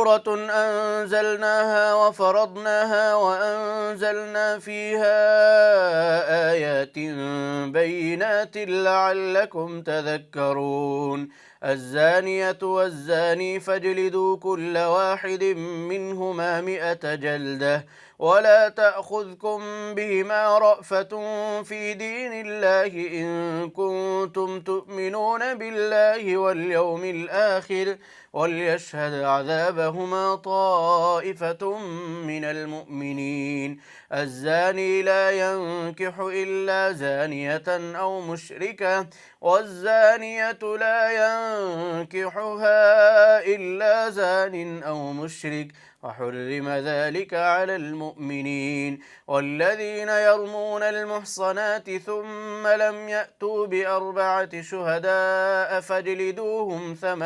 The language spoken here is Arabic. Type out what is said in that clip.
سورة أنزلناها وفرضناها وأنزلنا فيها آيات بينات لعلكم تذكرون. الزانية والزاني فاجلدوا كل واحد منهما 100 جلدة، ولا تأخذكم بهما رأفة في دين الله إن كنتم تؤمنون بالله واليوم الآخر، وليشهد عذابهما طائفة من المؤمنين. الزاني لا ينكح إلا زانية أو مشركة، والزانية لا ينكحها إلا زان أو مشرك، وحرم ذلك على المؤمنين. والذين يرمون المحصنات ثم لم يأتوا ب4 شهداء فاجلدوهم 8